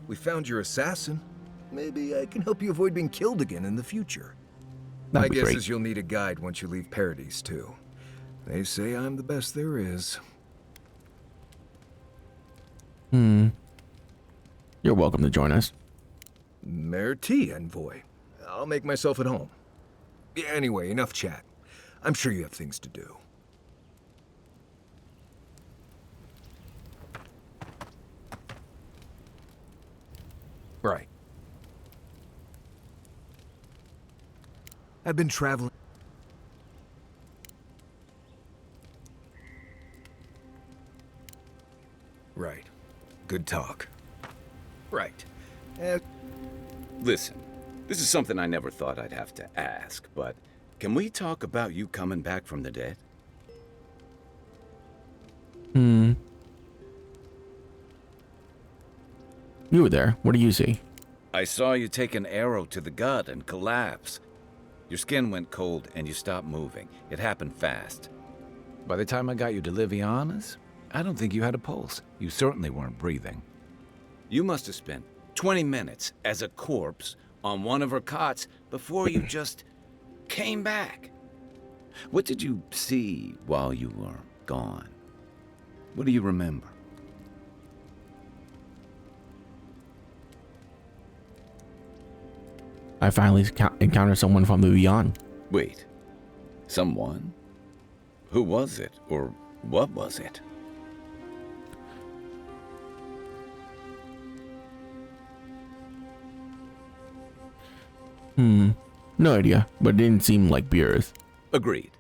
We found your assassin. Maybe I can help you avoid being killed again in the future. That'd My be guess great. is you'll need a guide once you leave Paradise, too. They say I'm the best there is. You're welcome to join us. Merci, envoy. I'll make myself at home. Anyway, enough chat. I'm sure you have things to do. Right. I've been traveling. Right. Good talk. Right. Listen, this is something I never thought I'd have to ask, but can we talk about you coming back from the dead? You were there. What do you see? I saw you take an arrow to the gut and collapse. Your skin went cold and you stopped moving. It happened fast. By the time I got you to Liviana's, I don't think you had a pulse. You certainly weren't breathing. You must have spent 20 minutes as a corpse on one of her cots before you just came back. What did you see while you were gone? What do you remember? I finally encountered someone from the beyond. Wait, someone? Who was it, or what was it? No idea, but it didn't seem like Beerus. Agreed.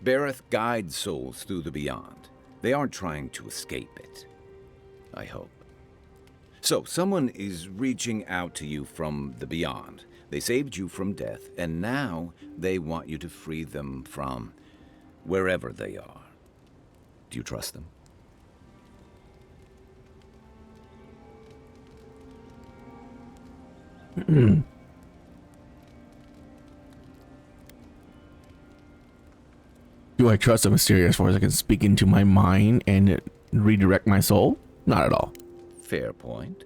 Bareth guides souls through the beyond. They aren't trying to escape it. I hope. So, someone is reaching out to you from the beyond. They saved you from death, and now they want you to free them from wherever they are. Do you trust them? Do I trust a mysterious force that can speak into my mind and redirect my soul? Not at all. Fair point.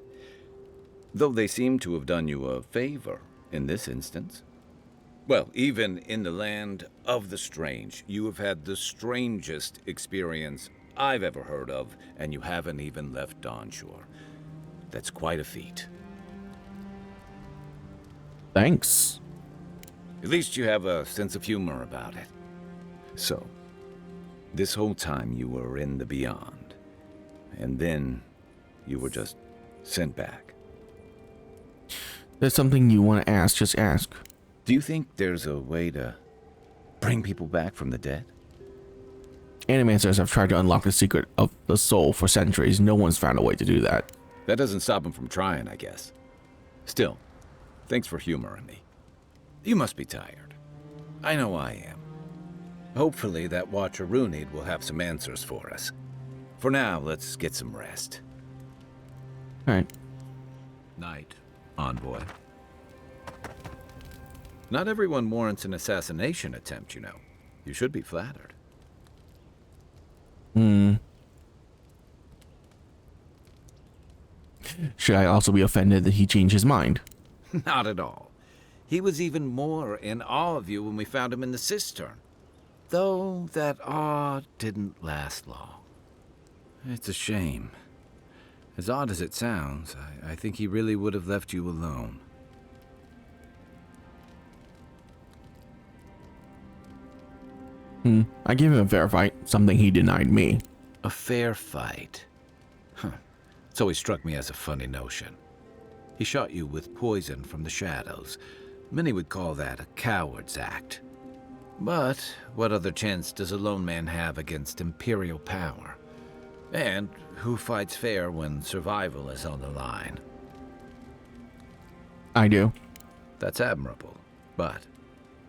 Though they seem to have done you a favor in this instance. Well, even in the land of the strange, you have had the strangest experience I've ever heard of, and you haven't even left Dawnshore. That's quite a feat. Thanks. At least you have a sense of humor about it. So, this whole time you were in the beyond, and then you were just sent back. There's something you want to ask, just ask. Do you think there's a way to bring people back from the dead? Animancers have tried to unlock the secret of the soul for centuries. No one's found a way to do that. That doesn't stop them from trying, I guess. Still, thanks for humoring me. You must be tired. I know I am. Hopefully that Watcher Runid will have some answers for us. For now, let's get some rest. Alright. Night, envoy. Not everyone warrants an assassination attempt, you know. You should be flattered. Should I also be offended that he changed his mind? Not at all. He was even more in awe of you when we found him in the cistern. Though that awe didn't last long. It's a shame. As odd as it sounds, I think he really would have left you alone. I gave him a fair fight, something he denied me. A fair fight. Huh. It's always struck me as a funny notion. He shot you with poison from the shadows. Many would call that a coward's act. But what other chance does a lone man have against imperial power? And who fights fair when survival is on the line? I do. That's admirable, but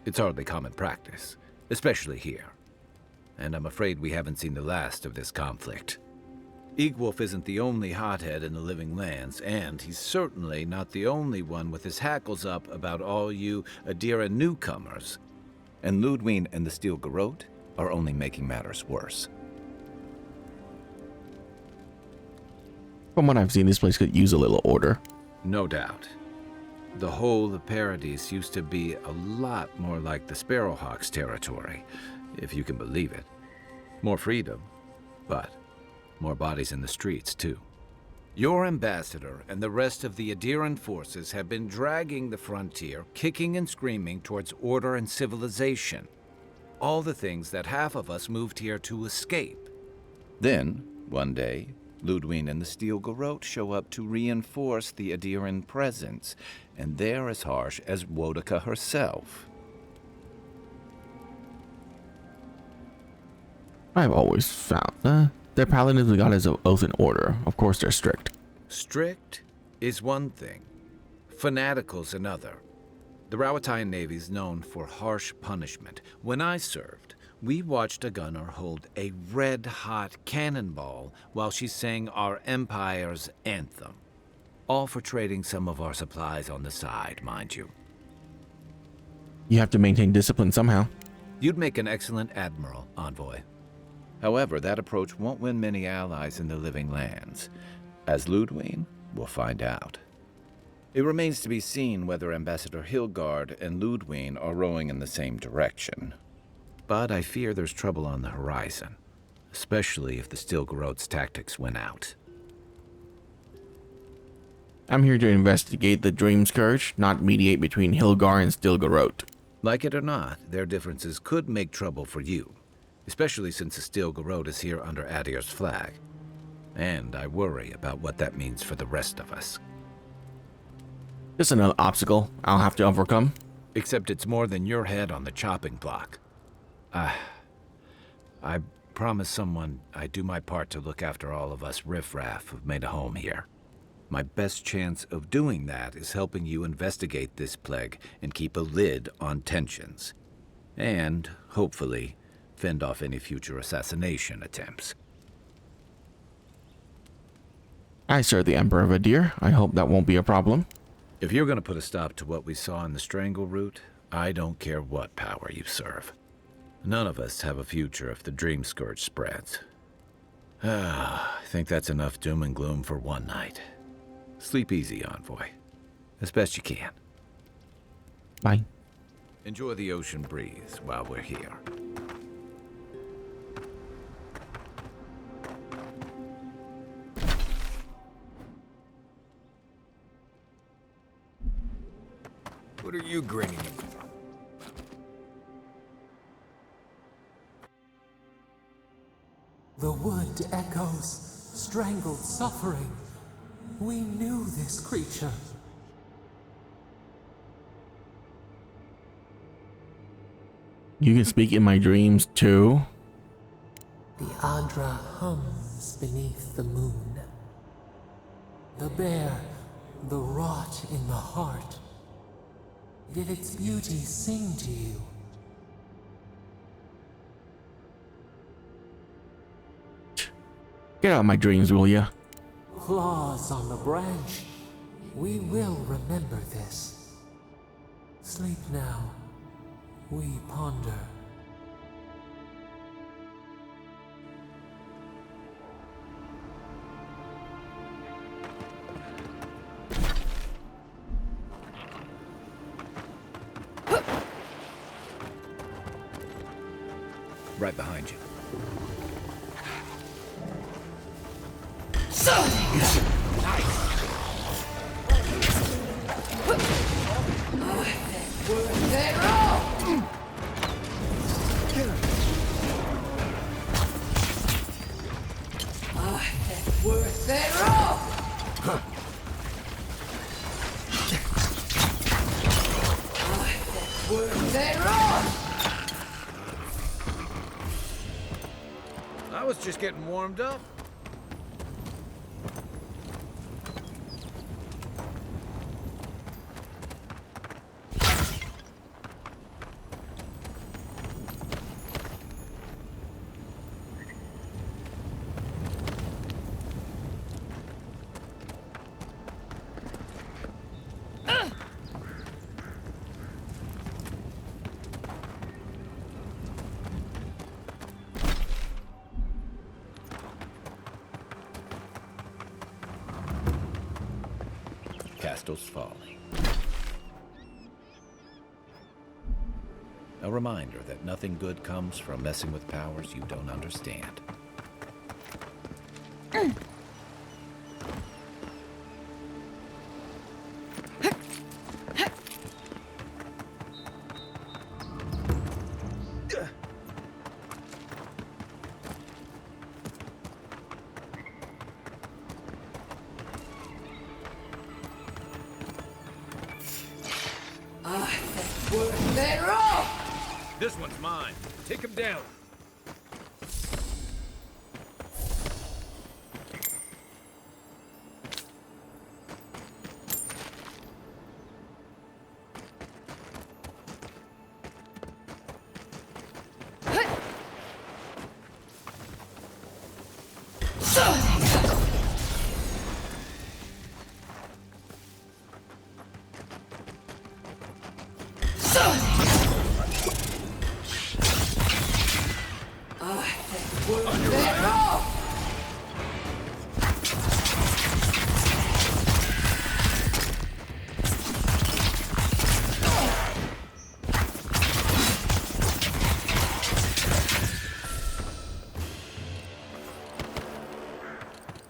it's hardly common practice, especially here. And I'm afraid we haven't seen the last of this conflict. Eagwolf isn't the only hothead in the living lands, and he's certainly not the only one with his hackles up about all you Adira newcomers. And Ludwine and the Steel Garrote are only making matters worse. From what I've seen, this place could use a little order. No doubt. The whole of Paradise used to be a lot more like the Sparrowhawks' territory, if you can believe it. More freedom, but more bodies in the streets, too. Your ambassador and the rest of the Adiran forces have been dragging the frontier, kicking and screaming towards order and civilization. All the things that half of us moved here to escape. Then, one day, Ludwig and the Steel Garrote show up to reinforce the Adiran presence, and they're as harsh as Wodaka herself. I've always found their paladins and goddess of oath and order. Of course, they're strict. Strict is one thing. Fanatical's another. The Rawatayan Navy's known for harsh punishment. When I served, we watched a gunner hold a red-hot cannonball while she sang our empire's anthem. All for trading some of our supplies on the side, mind you. You have to maintain discipline somehow. You'd make an excellent admiral, Envoy. However, that approach won't win many allies in the Living Lands. As Ludwig, we'll find out. It remains to be seen whether Ambassador Hilgard and Ludwig are rowing in the same direction. But I fear there's trouble on the horizon, especially if the Steel Garrote's tactics win out. I'm here to investigate the Dream Scourge, not mediate between Hilgar and Steel Garrote. Like it or not, their differences could make trouble for you, especially since the Steel Garrote is here under Adir's flag. And I worry about what that means for the rest of us. Just another obstacle I'll have to overcome. Except it's more than your head on the chopping block. I promised someone I'd do my part to look after all of us riffraff who've made a home here. My best chance of doing that is helping you investigate this plague and keep a lid on tensions. And, hopefully, fend off any future assassination attempts. I serve the Emperor of Adir. I hope that won't be a problem. If you're going to put a stop to what we saw in the Strangle Route, I don't care what power you serve. None of us have a future if the Dream Scourge spreads. I think that's enough doom and gloom for one night. Sleep easy, Envoy. As best you can. Bye. Enjoy the ocean breeze while we're here. What are you grinning at? The wood echoes, strangled suffering. We knew this creature. You can speak in my dreams too. The Adra hums beneath the moon. The bear, the rot in the heart. Did its beauty sing to you? Get out of my dreams, will ya? Claws on the branch. We will remember this. Sleep now. We ponder. Right behind you. I was just getting warmed up. Castel's Folly. A reminder that nothing good comes from messing with powers you don't understand. This one's mine. Take him down.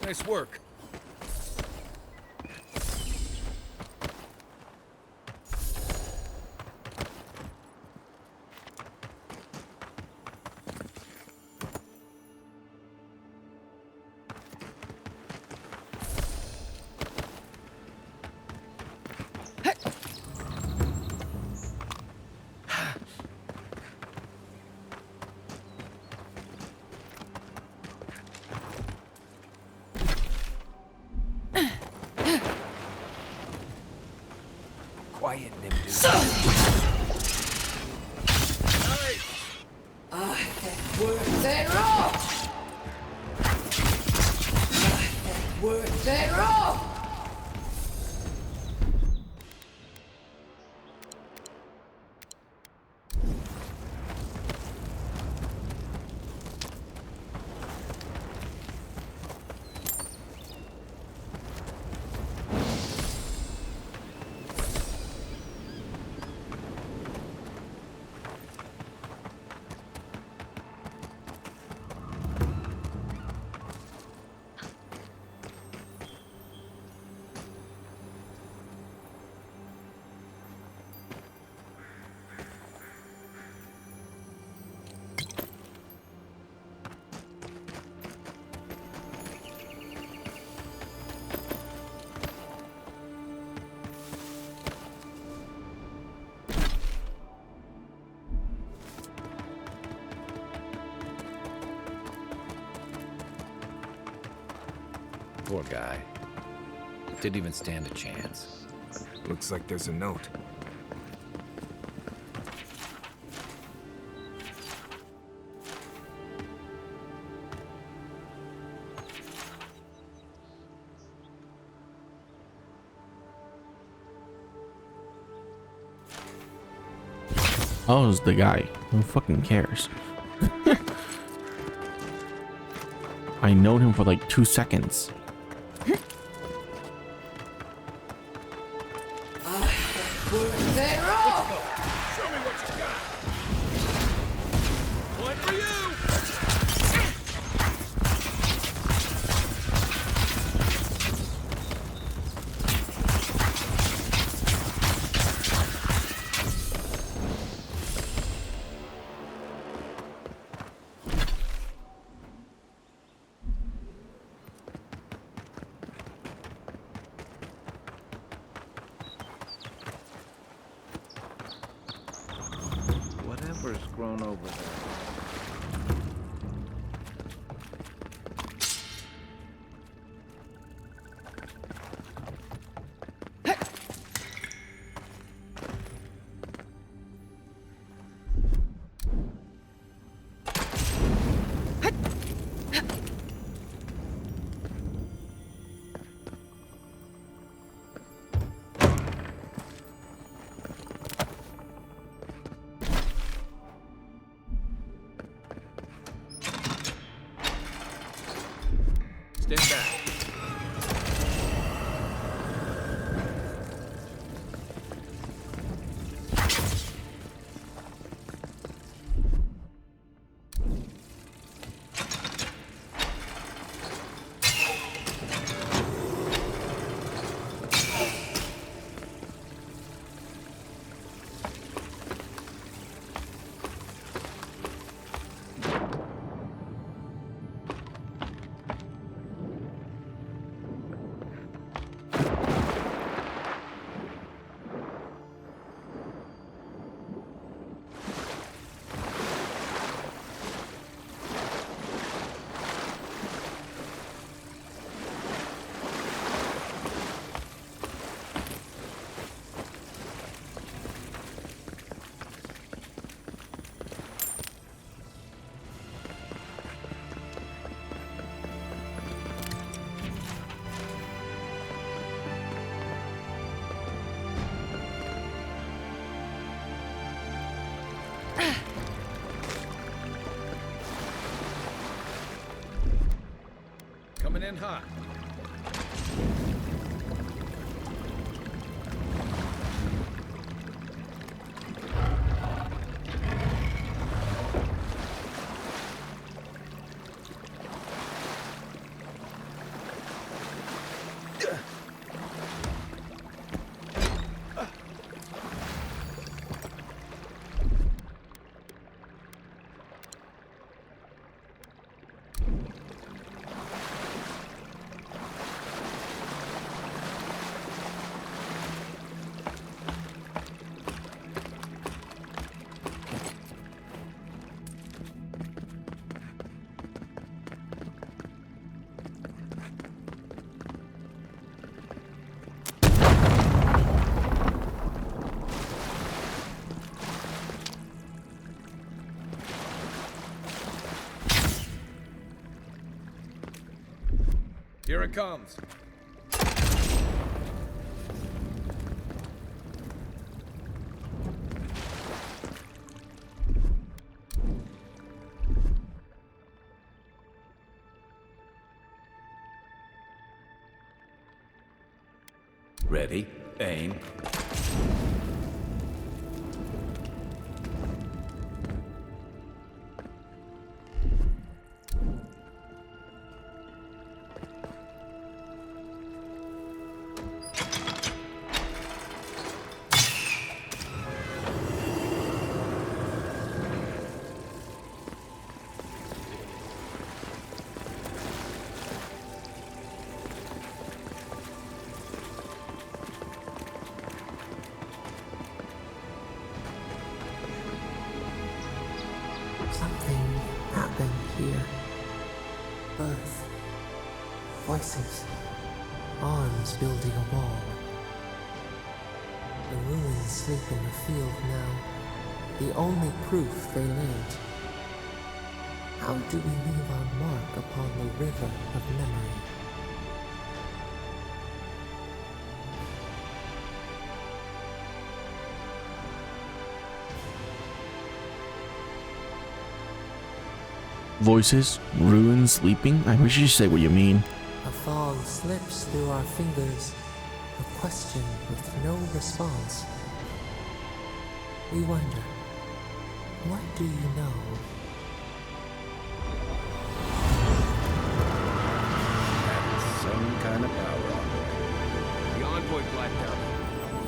Nice work. Quiet, Nimdu. Poor guy. Didn't even stand a chance. Looks like there's a note. Oh, it's the guy. Who fucking cares? I known him for like 2 seconds. Whatever's grown over there. Coming in hot. Here it comes. Ready, aim. Something happened here. Birth. Voices. Arms building a wall. The ruins sleep in the field now. The only proof they lived. How do we leave our mark upon the river of memory? Voices, ruins, sleeping. I wish you say what you mean. A fog slips through our fingers, a question with no response. We wonder, what do you know? Some kind of power on The envoy blacked out.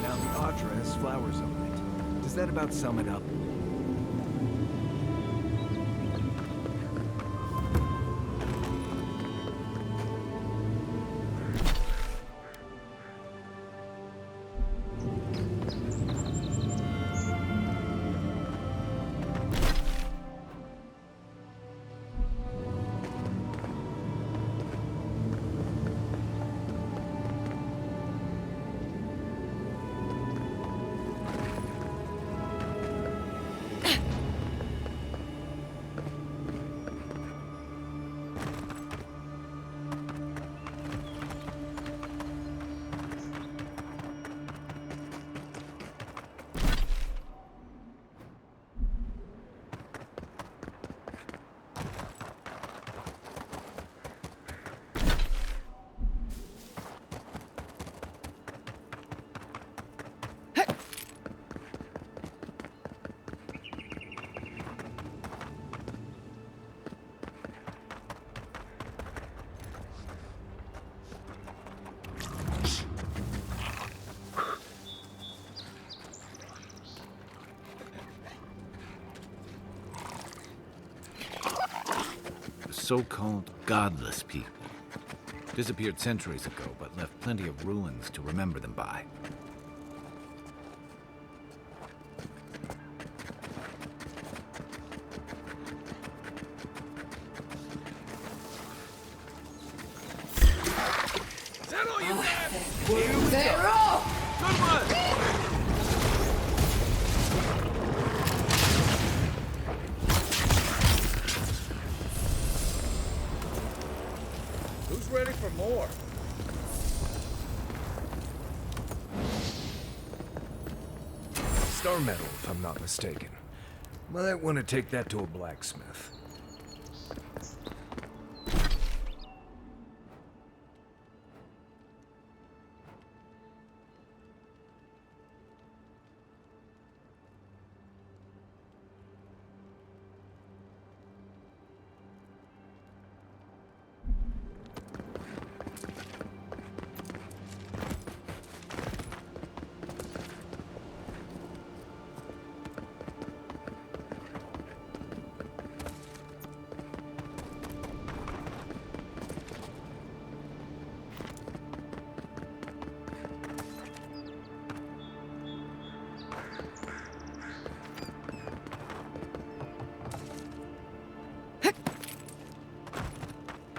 Now the Audra has flowers on it. Does that about sum it up? So-called godless people. Disappeared centuries ago, but left plenty of ruins to remember them by. Is that all you got? They're all Good one! Who's ready for more? Star metal, if I'm not mistaken. Might want to take that to a blacksmith.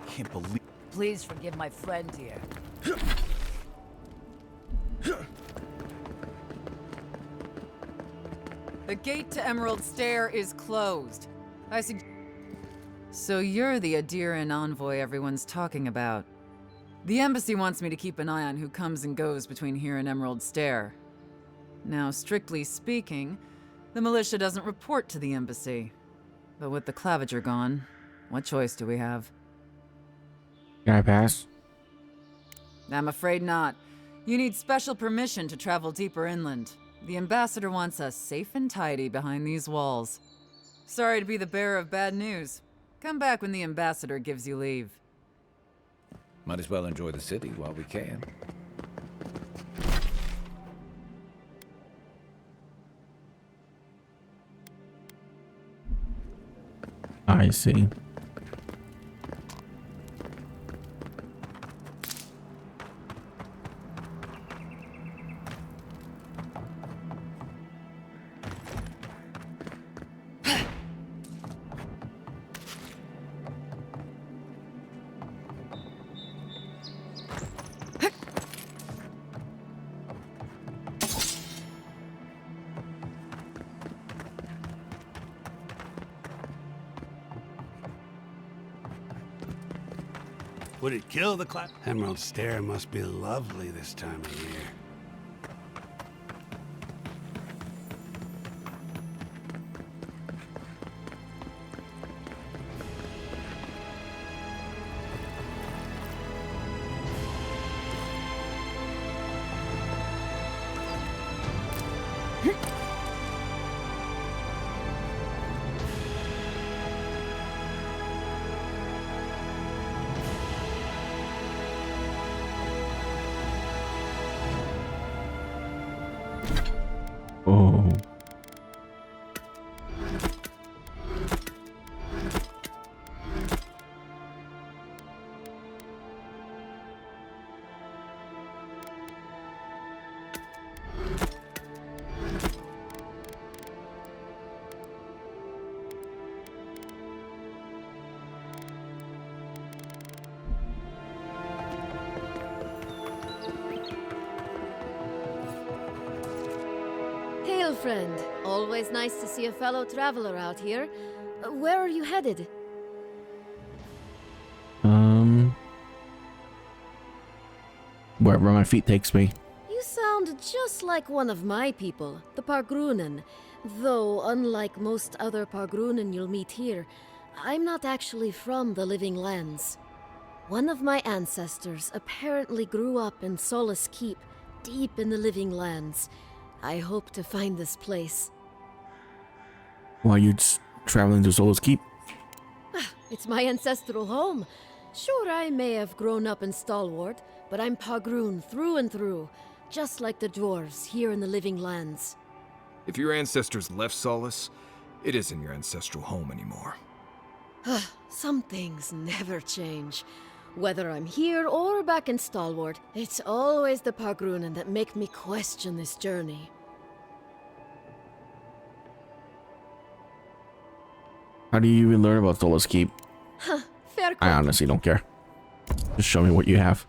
Can't believe. Please forgive my friend here. The gate to Emerald Stair is closed. So you're the Adiran envoy everyone's talking about. The embassy wants me to keep an eye on who comes and goes between here and Emerald Stair. Now, strictly speaking, the militia doesn't report to the embassy. But with the Claviger gone, what choice do we have? Can I pass? I'm afraid not. You need special permission to travel deeper inland. The ambassador wants us safe and tidy behind these walls. Sorry to be the bearer of bad news. Come back when the ambassador gives you leave. Might as well enjoy the city while we can. I see. Would it kill the clap? Emerald Stair must be lovely this time of year. Oh. Hail, friend. Always nice to see a fellow traveler out here. Where are you headed? Wherever my feet takes me. You sound just like one of my people, the Pargrunen. Though, unlike most other Pargrunen you'll meet here, I'm not actually from the Living Lands. One of my ancestors apparently grew up in Solace Keep, deep in the Living Lands. I hope to find this place. While you're traveling to Solo's Keep? It's my ancestral home. Sure, I may have grown up in Stalwart, but I'm Pargrun through and through, just like the dwarves here in the Living Lands. If your ancestors left Solace, it isn't your ancestral home anymore. Some things never change. Whether I'm here or back in Stalwart, it's always the Pargrunen that make me question this journey. How do you even learn about Solo's Keep? Fair I question. honestly don't care. Just show me what you have.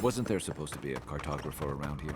Wasn't there supposed to be a cartographer around here?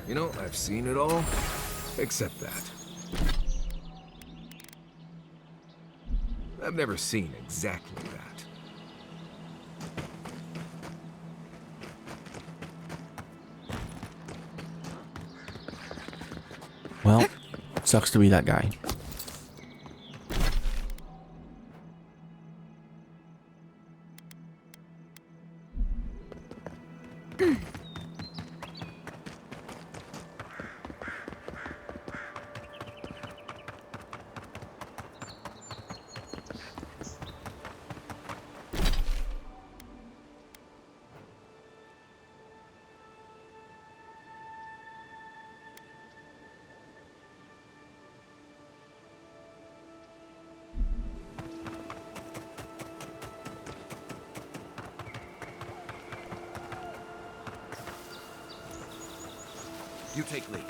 You know, I've seen it all, except that. I've never seen exactly that. Well, sucks to be that guy. You take lead.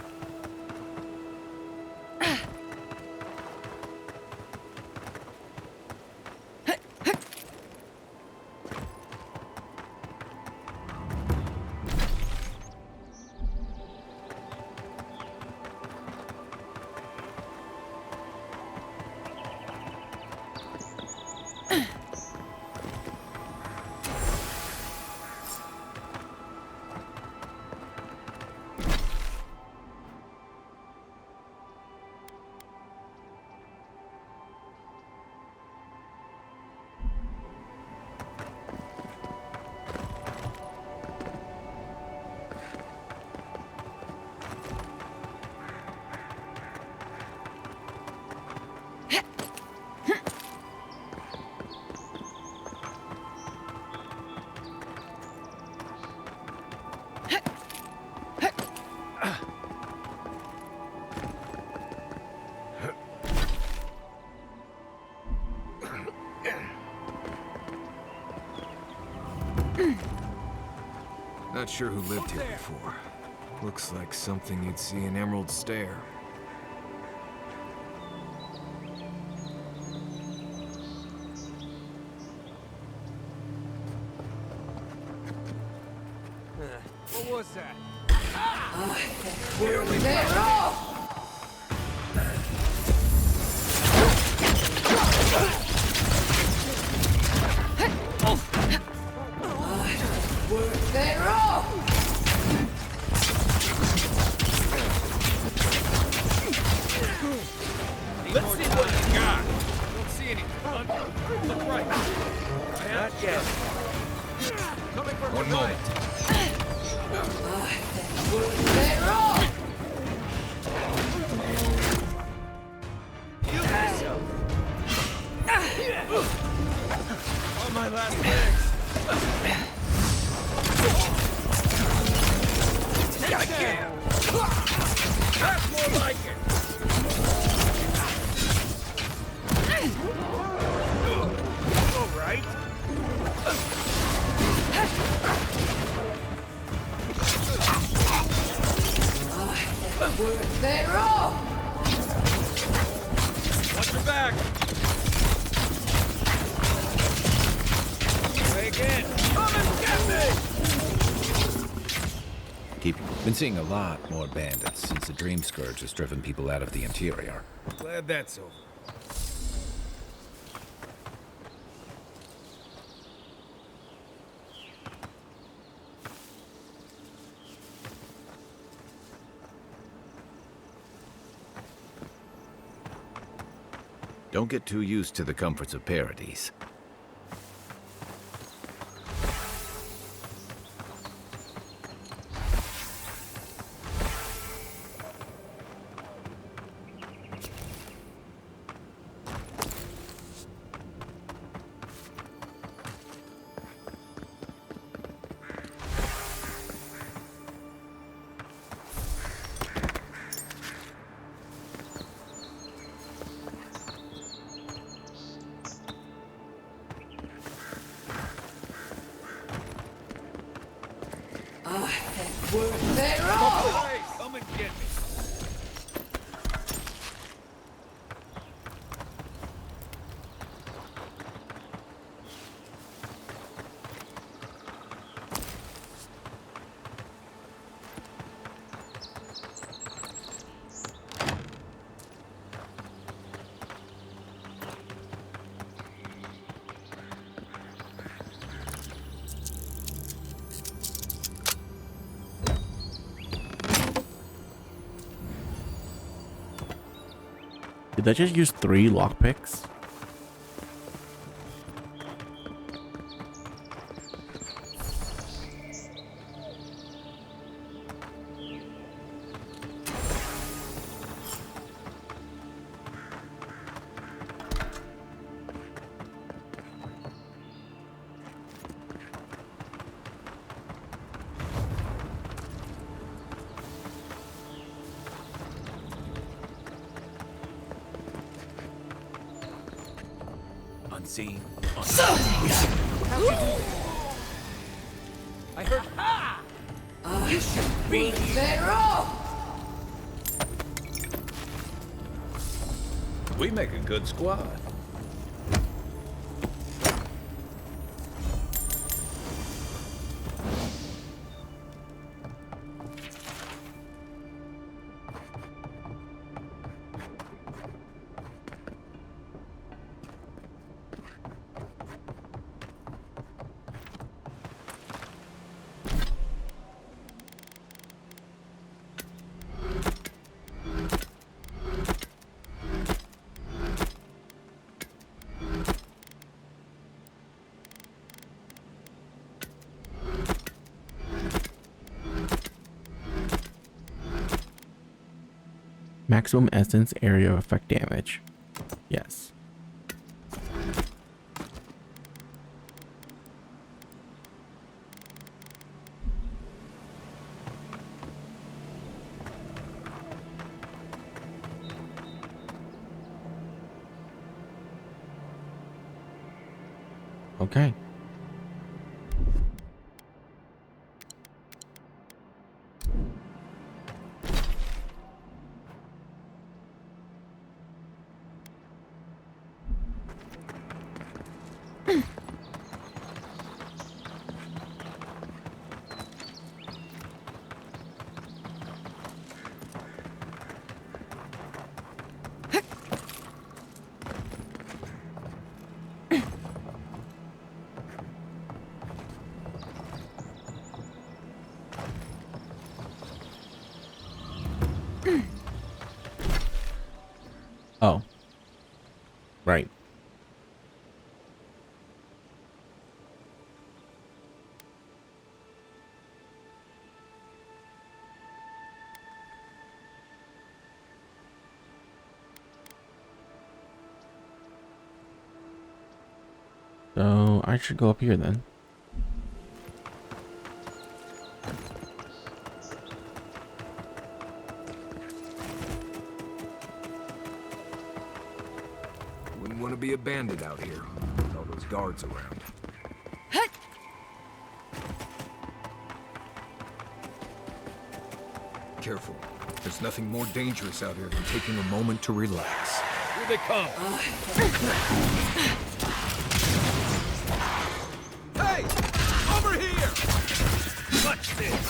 Not sure who lived here before. Looks like something you'd see in Emerald Stair. What was that? Let's see what you got. Don't see anything. Look right. Not yet. Coming from One moment. On my last legs. I can't. That's more like it. All right. your back! Take it! Come and get me! Been seeing a lot more bandits since the Dream Scourge has driven people out of the interior. Glad that's over. Don't get too used to the comforts of Paradise. Hey, come and get me! Did I just use 3 lockpicks? Unseen. I heard... You should be there. We make a good squad. Maximum essence area effect damage. Yes. Okay. Oh. Right. So I should go up here then. Wouldn't want to be a bandit out here with all those guards around. Careful. There's nothing more dangerous out here than taking a moment to relax. You're they come. Hey! Over here! Watch this.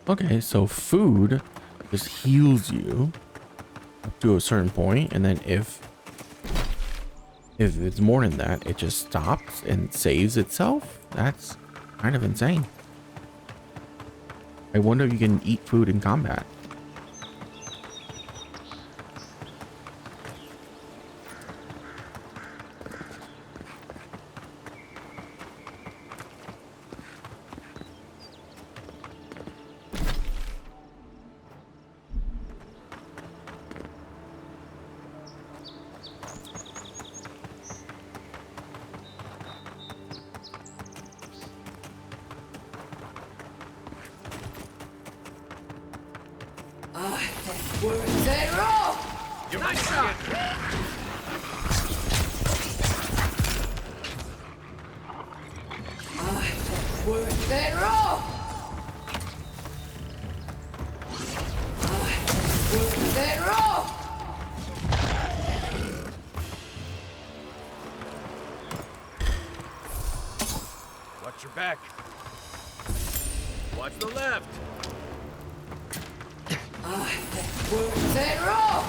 Okay, so food just heals you up to a certain point, and then if it's more than that, it just stops and saves itself. That's kind of insane. I wonder if you can eat food in combat. Nice shot. Worth that roll! Worth that roll! Watch your back. Watch the left. Worth that roll!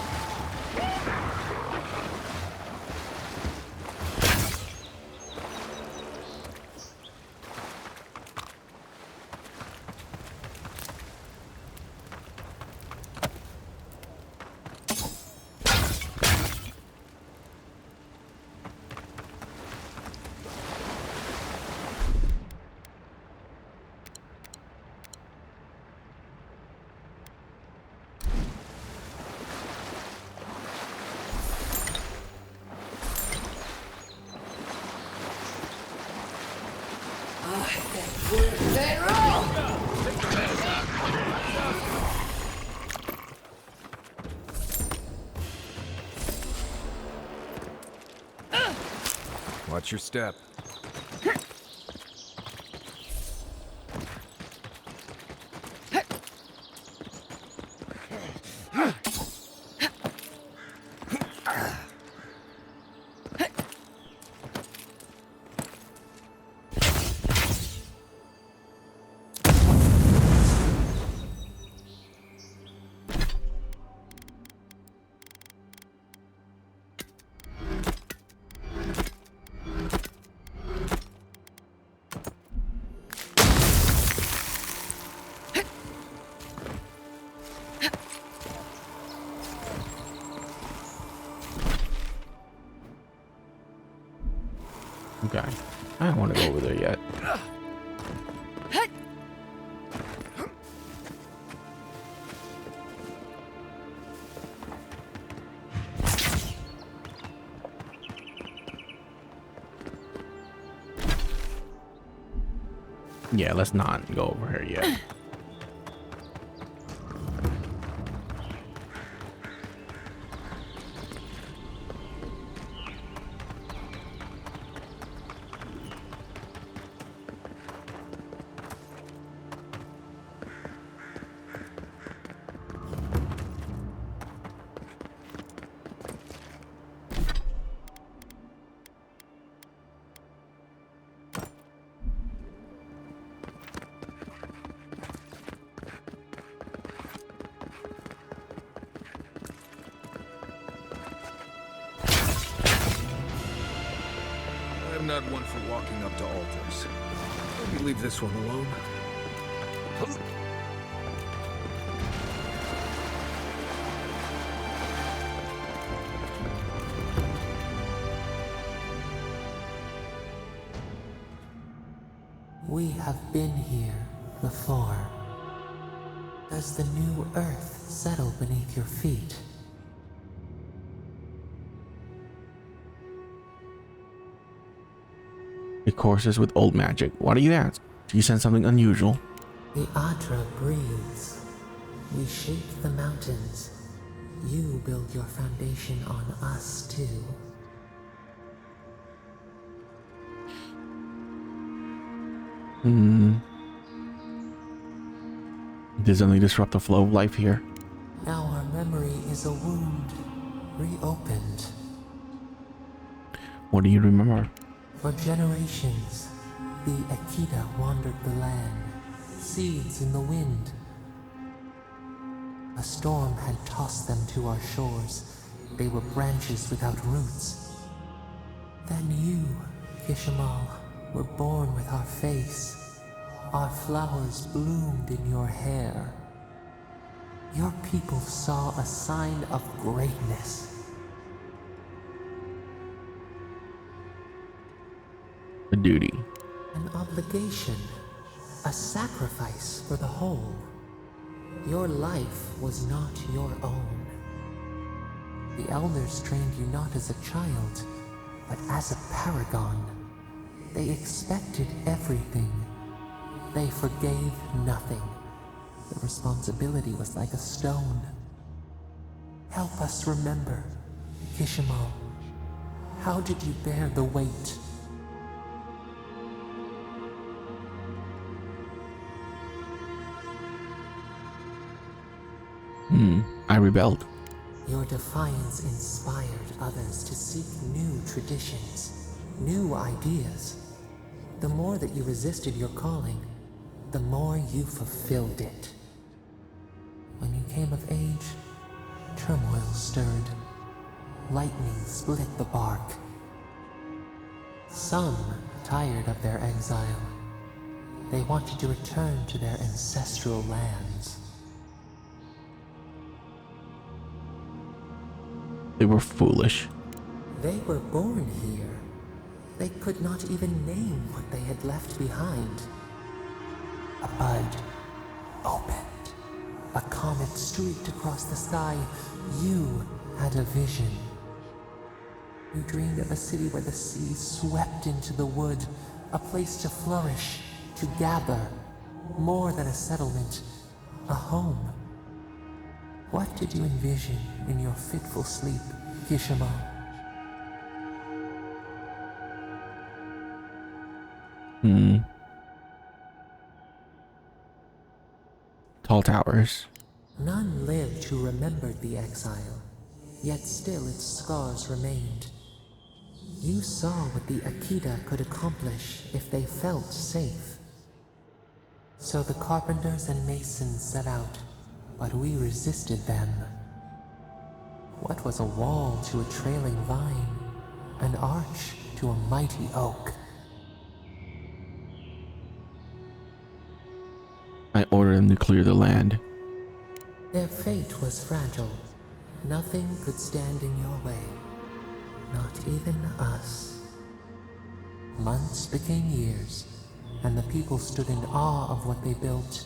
Worth that roll! Watch your step. Okay, I don't want to go over there yet. Yeah, let's not go over here yet. I'm not one for walking up to altars. Maybe leave this one alone. have been here before. Does the new earth settle beneath your feet? It courses with old magic. Why do you ask? Do you sense something unusual? The Adra breathes. We shape the mountains. You build your foundation on us too. Does something disrupt the flow of life here? Now our memory is a wound, reopened. What do you remember? For generations, the Akita wandered the land, seeds in the wind. A storm had tossed them to our shores. They were branches without roots. Then you, Kishimal, were born with our face. Our flowers bloomed in your hair. Your people saw a sign of greatness. A duty. An obligation. A sacrifice for the whole. Your life was not your own. The elders trained you not as a child, but as a paragon. They expected everything. They forgave nothing. The responsibility was like a stone. Help us remember, Kishimal. How did you bear the weight? I rebelled. Your defiance inspired others to seek new traditions, new ideas. The more that you resisted your calling, the more you fulfilled it. When you came of age, turmoil stirred. Lightning split the bark. Some tired of their exile. They wanted to return to their ancestral lands. They were foolish. They were born here. They could not even name what they had left behind. A bud opened. A comet streaked across the sky. You had a vision. You dreamed of a city where the sea swept into the wood, a place to flourish, to gather, more than a settlement, a home. What did you envision in your fitful sleep, Kishimal? Tall towers. None lived who remembered the exile, yet still its scars remained. You saw what the Akita could accomplish if they felt safe. So the carpenters and masons set out, but we resisted them. What was a wall to a trailing vine, an arch to a mighty oak? I ordered them to clear the land. Their fate was fragile. Nothing could stand in your way. Not even us. Months became years, and the people stood in awe of what they built.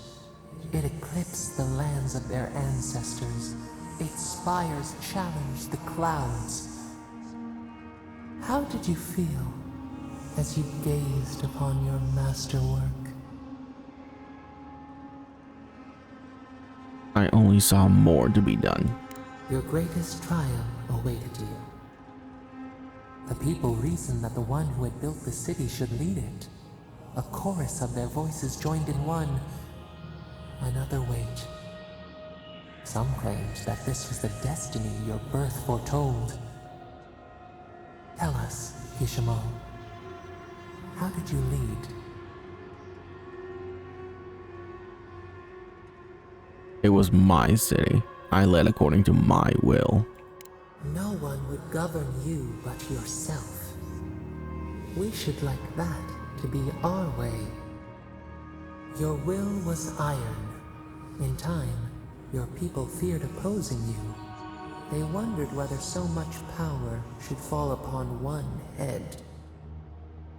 It eclipsed the lands of their ancestors. Its spires challenged the clouds. How did you feel as you gazed upon your masterwork? I only saw more to be done. Your greatest trial awaited you. The people reasoned that the one who had built the city should lead it. A chorus of their voices joined in one. Another wait. Some claimed that this was the destiny your birth foretold. Tell us, Kishimal, how did you lead? It was my city. I led according to my will. No one would govern you but yourself. We should like that to be our way. Your will was iron. In time, your people feared opposing you. They wondered whether so much power should fall upon one head.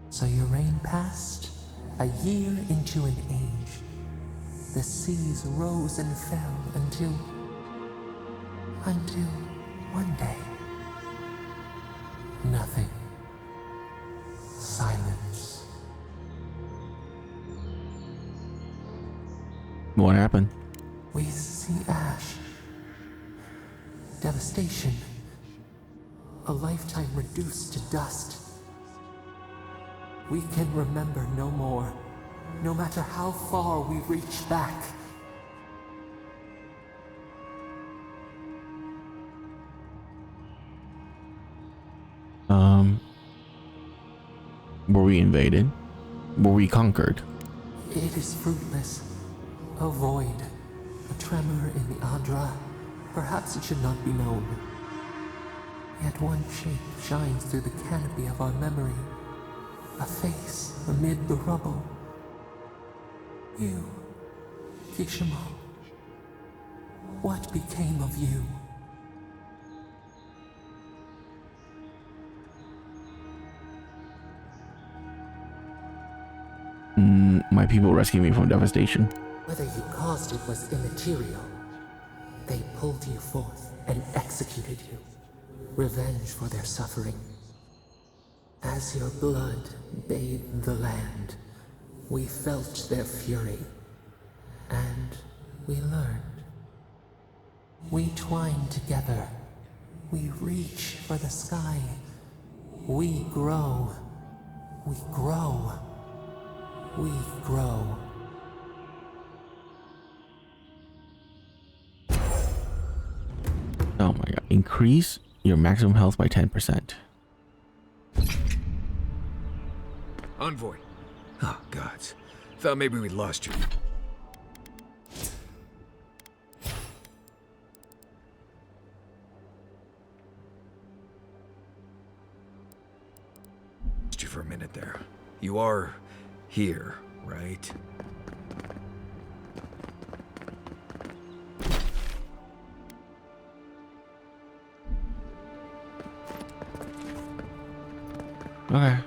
So your reign passed A year into an age, the seas rose and fell until one day, nothing. Silence. What happened? We see ash. Devastation. A lifetime reduced to dust. We can remember no more, no matter how far we reach back. Were we invaded? Were we conquered? It is fruitless. A void. A tremor in the Adra. Perhaps it should not be known. Yet one shape shines through the canopy of our memory. A face amid the rubble. You, Kishimo. What became of you? My people rescued me from devastation. Whether you caused it was immaterial. They pulled you forth and executed you. Revenge for their suffering. As your blood bathed the land, we felt their fury. And we learned. We twine together. We reach for the sky. We grow. We grow. We grow. Oh my god. Increase your maximum health by 10%. Envoy. Oh, gods. Thought maybe we lost you. Lost you for a minute there. You are here, right? Okay.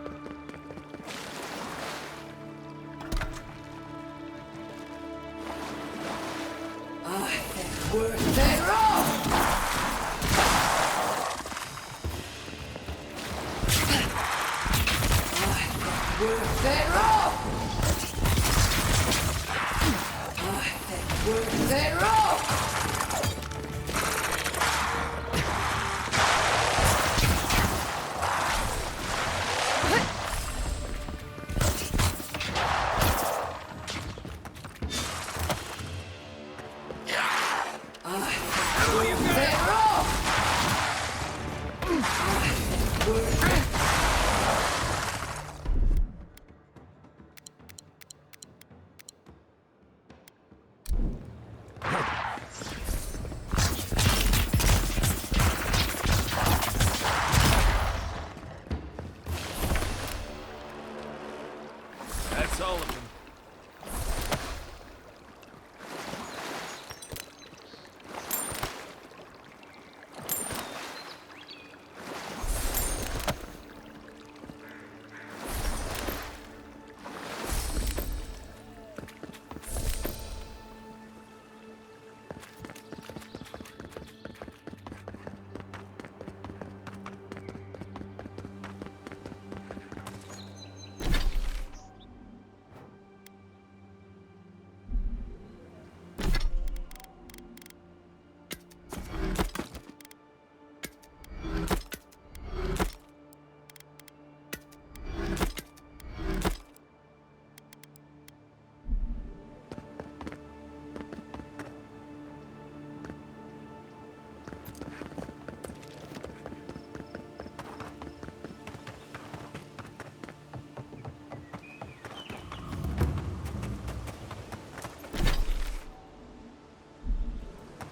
That's all of them.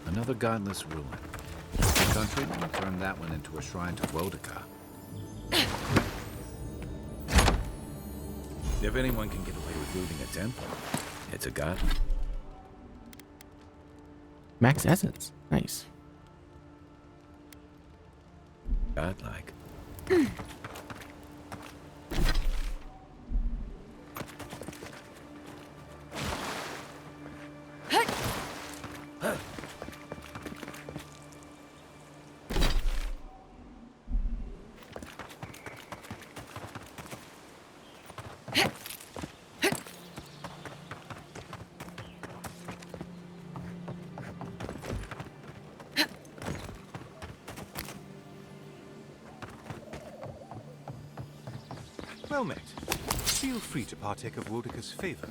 Another godless ruin. The countrymen turned that one into a shrine to Wodaka. If anyone can get away with looting a temple, it's a god. Max essence. Nice. Godlike. Well met. Feel free to partake of Wodeka's favor.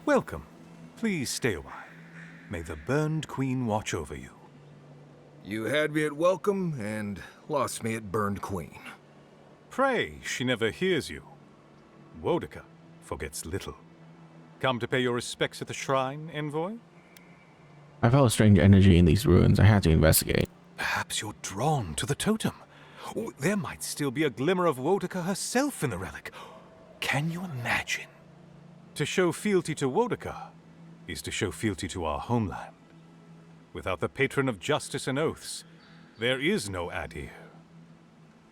Welcome. Please stay a while. May the Burned Queen watch over you. You had me at welcome and lost me at Burned Queen. Pray, she never hears you. Wodeka forgets little. Come to pay your respects at the shrine, envoy? I felt a strange energy in these ruins. I had to investigate. Perhaps you're drawn to the totem. Oh, there might still be a glimmer of Wodeka herself in the relic. Can you imagine? To show fealty to Wodeka is to show fealty to our homeland. Without the patron of justice and oaths, there is no Adir.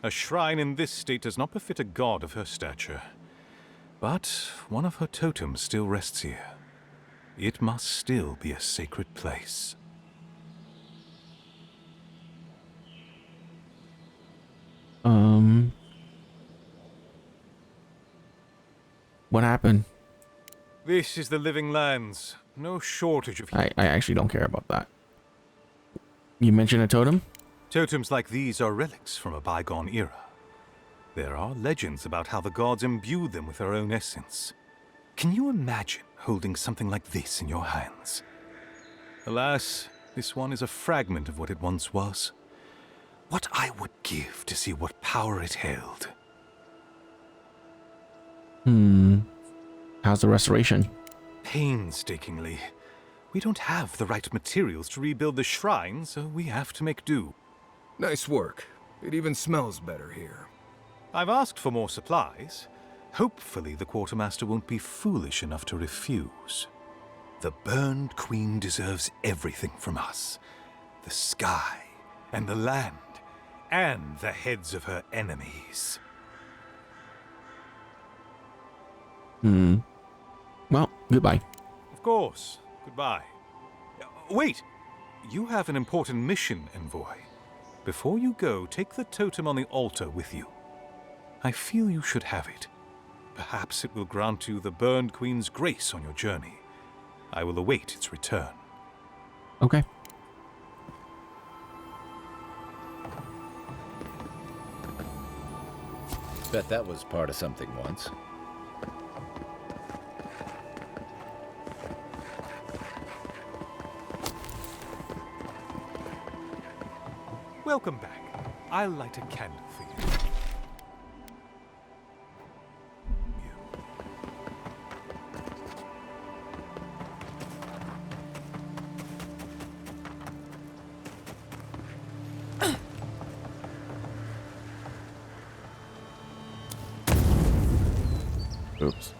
A shrine in this state does not befit a god of her stature. But one of her totems still rests here. It must still be a sacred place. What happened? This is the Living Lands. No shortage of... I actually don't care about that. You mentioned a totem? Totems like these are relics from a bygone era. There are legends about how the gods imbued them with their own essence. Can you imagine holding something like this in your hands? Alas, this one is a fragment of what it once was. What I would give to see what power it held. How's the restoration? Painstakingly. We don't have the right materials to rebuild the shrine, so we have to make do. Nice work. It even smells better here. I've asked for more supplies. Hopefully the quartermaster won't be foolish enough to refuse. The Burned Queen deserves everything from us. The sky, and the land, and the heads of her enemies. Well, goodbye. Of course. Goodbye. Wait! You have an important mission, envoy. Before you go, take the totem on the altar with you. I feel you should have it. Perhaps it will grant you the Burned Queen's grace on your journey. I will await its return. Okay. Bet that was part of something once. Welcome back. I'll light a candle for you. Oops.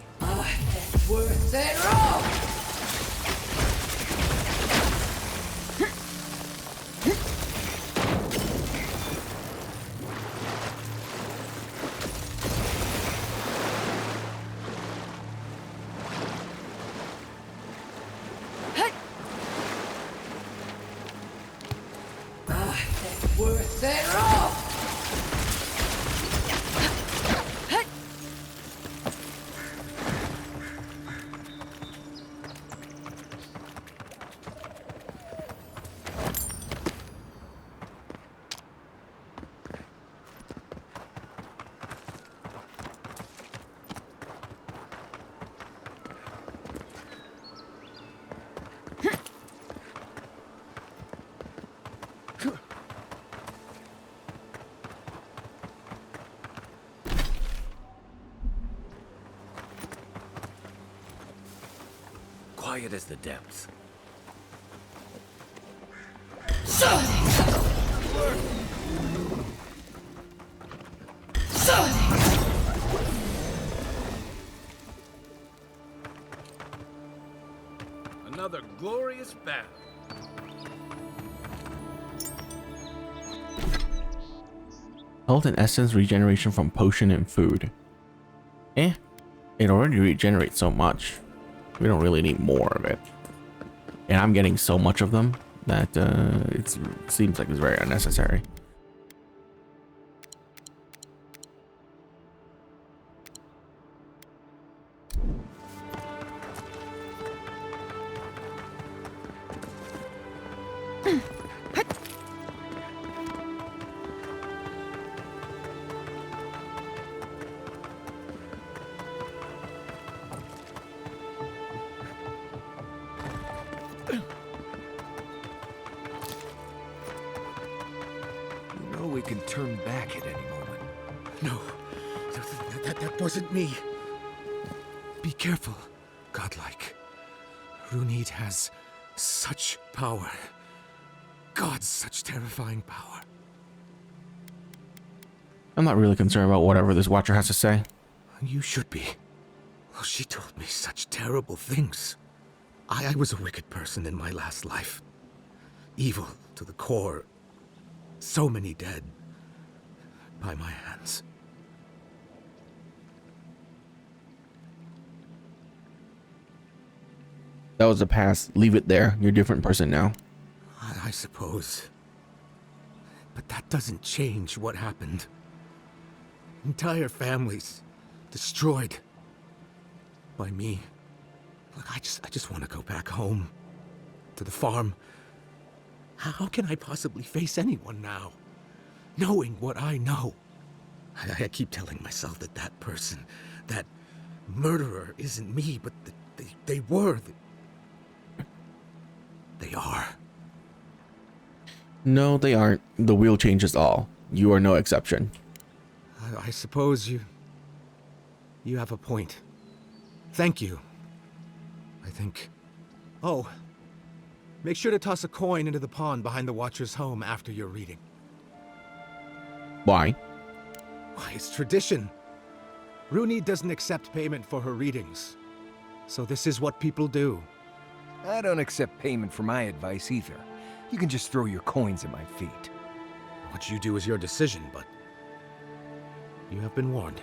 Worth it all! Worth it all! Quiet as the depths. Another glorious battle. Health and essence regeneration from potion and food. It already regenerates so much. We don't really need more of it. And I'm getting so much of them that it seems like it's very unnecessary. turn back at any moment. No, that wasn't me. Be careful, godlike. Runid has such power. God, such terrifying power. I'm not really concerned about whatever this watcher has to say. You should be. Well, she told me such terrible things. I was a wicked person in my last life. Evil to the core. So many dead. By my hands. That was the past. Leave it there. You're a different person now. I suppose. But that doesn't change what happened. Entire families destroyed by me. Look, I just want to go back home to the farm. How can I possibly face anyone now, knowing what I know? I keep telling myself that that person, that murderer, isn't me, but they were. They are. No, they aren't. The wheel changes all. You are no exception. I suppose you have a point. Thank you. I think. Oh, make sure to toss a coin into the pond behind the Watcher's home after your reading. Why? Why, it's tradition. Rooney doesn't accept payment for her readings. So this is what people do. I don't accept payment for my advice either. You can just throw your coins at my feet. What you do is your decision, but you have been warned.